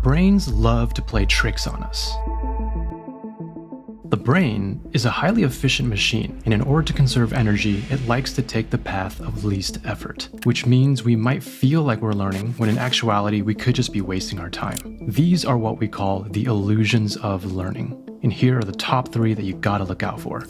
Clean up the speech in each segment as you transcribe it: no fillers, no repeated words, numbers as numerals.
brains love to play tricks on us. The brain is a highly efficient machine, and in order to conserve energy, it likes to take the path of least effort, which means we might feel like we're learning when in actuality we could just be wasting our time. These are what we call the illusions of learning, and here are the top 3 that you gotta look out for.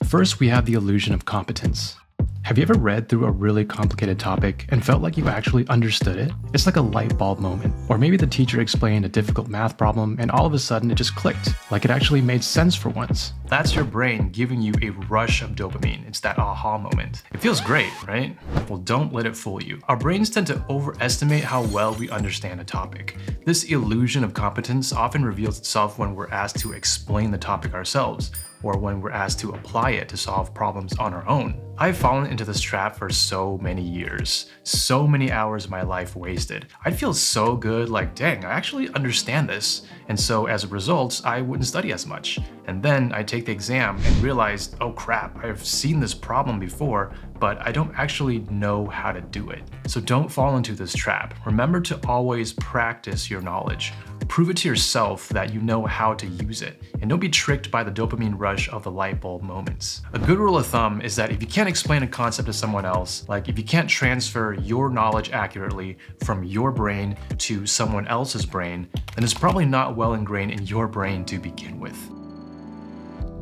First, we have the illusion of competence. Have you ever read through a really complicated topic and felt like you actually understood it? It's like a light bulb moment. Or maybe the teacher explained a difficult math problem and all of a sudden it just clicked, like it actually made sense for once. That's your brain giving you a rush of dopamine. It's that aha moment. It feels great, right? Well, don't let it fool you. Our brains tend to overestimate how well we understand a topic. This illusion of competence often reveals itself when we're asked to explain the topic ourselves, or when we're asked to apply it to solve problems on our own. I've fallen into this trap for so many years, so many hours of my life wasted. I'd feel so good, like, dang, I actually understand this. And so as a result, I wouldn't study as much. And then I'd take the exam and realize, oh crap, I've seen this problem before, but I don't actually know how to do it. So don't fall into this trap. Remember to always practice your knowledge. Prove it to yourself that you know how to use it, and don't be tricked by the dopamine rush of the light bulb moments. A good rule of thumb is that if you can't explain a concept to someone else, like if you can't transfer your knowledge accurately from your brain to someone else's brain, then it's probably not well ingrained in your brain to begin with.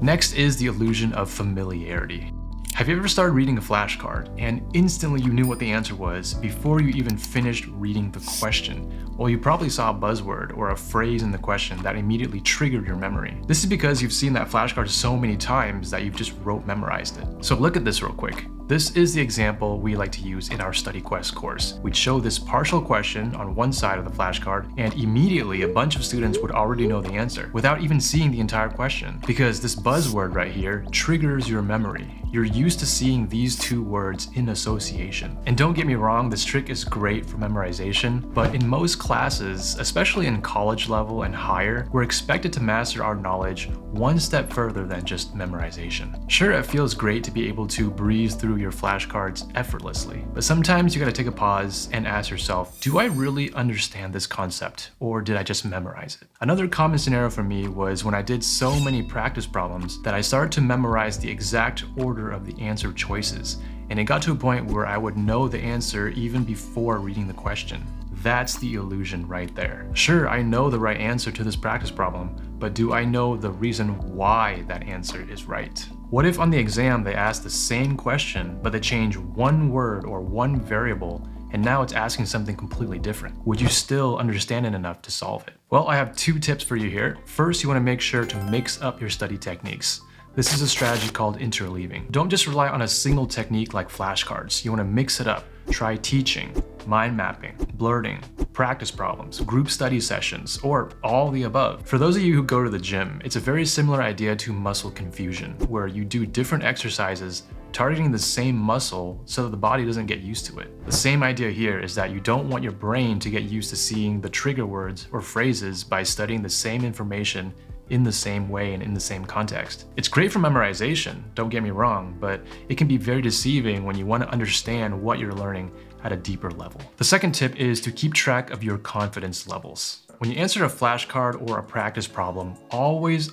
Next is the illusion of familiarity. Have you ever started reading a flashcard and instantly you knew what the answer was before you even finished reading the question? Well, you probably saw a buzzword or a phrase in the question that immediately triggered your memory. This is because you've seen that flashcard so many times that you've just rote memorized it. So look at this real quick. This is the example we like to use in our Study Quest course. We'd show this partial question on one side of the flashcard, and immediately a bunch of students would already know the answer without even seeing the entire question, because this buzzword right here triggers your memory. You're used to seeing these 2 words in association. And don't get me wrong, this trick is great for memorization, but in most classes, especially in college level and higher, we're expected to master our knowledge one step further than just memorization. Sure, it feels great to be able to breeze through your flashcards effortlessly, but sometimes you gotta take a pause and ask yourself, do I really understand this concept, or did I just memorize it? Another common scenario for me was when I did so many practice problems that I started to memorize the exact order of the answer choices, and it got to a point where I would know the answer even before reading the question. That's the illusion right there. Sure, I know the right answer to this practice problem, but do I know the reason why that answer is right? What if on the exam they ask the same question, but they change one word or one variable, and now it's asking something completely different? Would you still understand it enough to solve it? Well, I have 2 tips for you here. First, you want to make sure to mix up your study techniques. This is a strategy called interleaving. Don't just rely on a single technique like flashcards. You want to mix it up. Try teaching, mind mapping, blurting, practice problems, group study sessions, or all the above. For those of you who go to the gym, it's a very similar idea to muscle confusion, where you do different exercises targeting the same muscle so that the body doesn't get used to it. The same idea here is that you don't want your brain to get used to seeing the trigger words or phrases by studying the same information in the same way and in the same context. It's great for memorization, don't get me wrong, but it can be very deceiving when you want to understand what you're learning at a deeper level. The second tip is to keep track of your confidence levels. When you answer a flashcard or a practice problem, always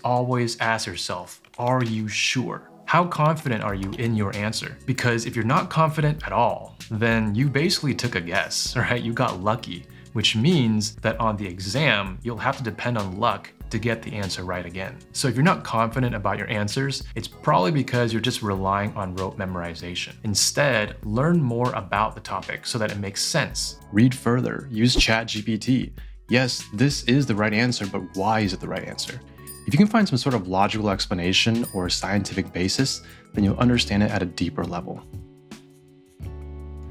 ask yourself, are you sure? How confident are you in your answer? Because if you're not confident at all, then you basically took a guess, right? You got lucky, which means that on the exam, you'll have to depend on luck to get the answer right again. So if you're not confident about your answers, it's probably because you're just relying on rote memorization. Instead, learn more about the topic so that it makes sense. Read further, use ChatGPT. Yes, this is the right answer, but why is it the right answer? If you can find some sort of logical explanation or scientific basis, then you'll understand it at a deeper level.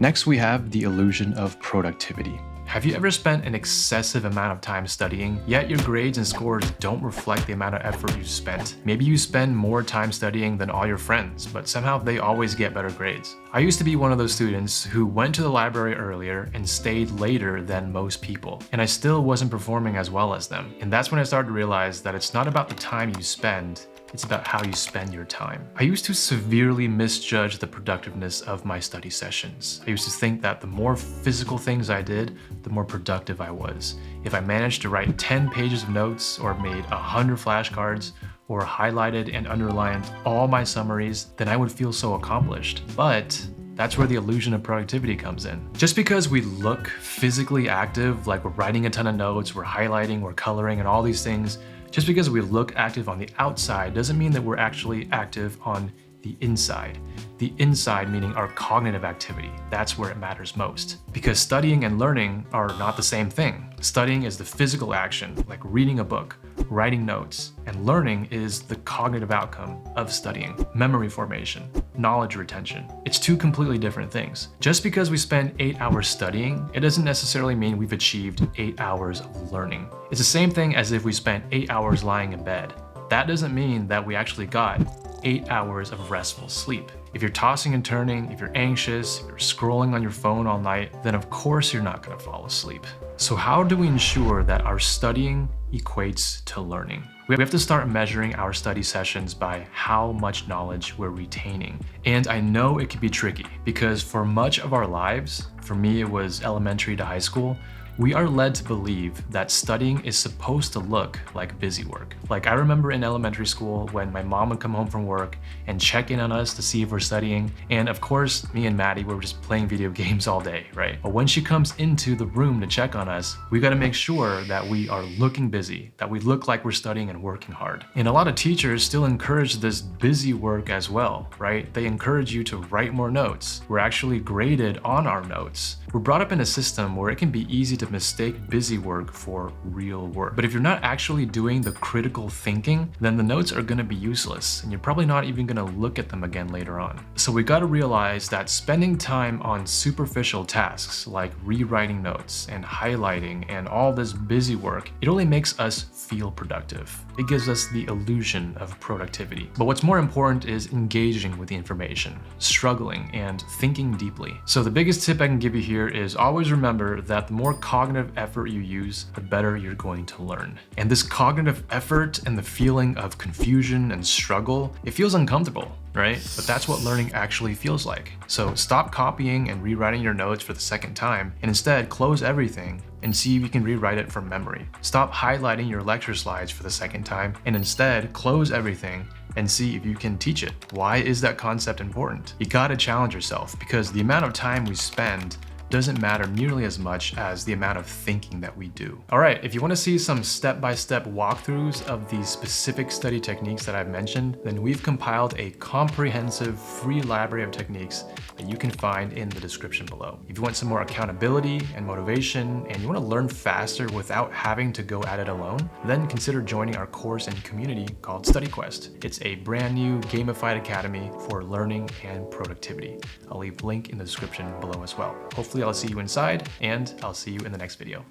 Next, we have the illusion of productivity. Have you ever spent an excessive amount of time studying, yet your grades and scores don't reflect the amount of effort you spent? Maybe you spend more time studying than all your friends, but somehow they always get better grades. I used to be one of those students who went to the library earlier and stayed later than most people, and I still wasn't performing as well as them. And that's when I started to realize that it's not about the time you spend, it's about how you spend your time. I used to severely misjudge the productiveness of my study sessions. I used to think that the more physical things I did, the more productive I was. If I managed to write 10 pages of notes or made 100 flashcards, or highlighted and underlined all my summaries, then I would feel so accomplished. But that's where the illusion of productivity comes in. Just because we look physically active, like we're writing a ton of notes, we're highlighting, we're coloring, and all these things, just because we look active on the outside doesn't mean that we're actually active on the inside. The inside meaning our cognitive activity. That's where it matters most. Because studying and learning are not the same thing. Studying is the physical action, like reading a book, writing notes, and learning is the cognitive outcome of studying, memory formation, knowledge retention. It's two completely different things. Just because we spend 8 hours studying, it doesn't necessarily mean we've achieved 8 hours of learning. It's the same thing as if we spent 8 hours lying in bed. That doesn't mean that we actually got 8 hours of restful sleep. If you're tossing and turning, if you're anxious, if you're scrolling on your phone all night, then of course you're not gonna fall asleep. So how do we ensure that our studying equates to learning? We have to start measuring our study sessions by how much knowledge we're retaining. And I know it can be tricky because for much of our lives, for me it was elementary to high school, we are led to believe that studying is supposed to look like busy work. Like I remember in elementary school when my mom would come home from work and check in on us to see if we're studying. And of course, me and Matty were just playing video games all day, right? But when she comes into the room to check on us, we gotta make sure that we are looking busy, that we look like we're studying and working hard. And a lot of teachers still encourage this busy work as well, right? They encourage you to write more notes. We're actually graded on our notes. We're brought up in a system where it can be easy to mistake busy work for real work. But if you're not actually doing the critical thinking, then the notes are gonna be useless and you're probably not even gonna look at them again later on. So we gotta realize that spending time on superficial tasks like rewriting notes and highlighting and all this busy work, it only makes us feel productive. It gives us the illusion of productivity. But what's more important is engaging with the information, struggling, and thinking deeply. So the biggest tip I can give you here is always remember that the more cognitive effort you use, the better you're going to learn. And this cognitive effort and the feeling of confusion and struggle, it feels uncomfortable, right? But that's what learning actually feels like. So stop copying and rewriting your notes for the second time, and instead close everything and see if you can rewrite it from memory. Stop highlighting your lecture slides for the second time, and instead close everything and see if you can teach it. Why is that concept important? You gotta challenge yourself because the amount of time we spend doesn't matter nearly as much as the amount of thinking that we do. All right, if you want to see some step-by-step walkthroughs of the specific study techniques that I've mentioned, then we've compiled a comprehensive free library of techniques that you can find in the description below. If you want some more accountability and motivation, and you want to learn faster without having to go at it alone, then consider joining our course and community called StudyQuest. It's a brand new gamified academy for learning and productivity. I'll leave a link in the description below as well. Hopefully I'll see you inside, and I'll see you in the next video.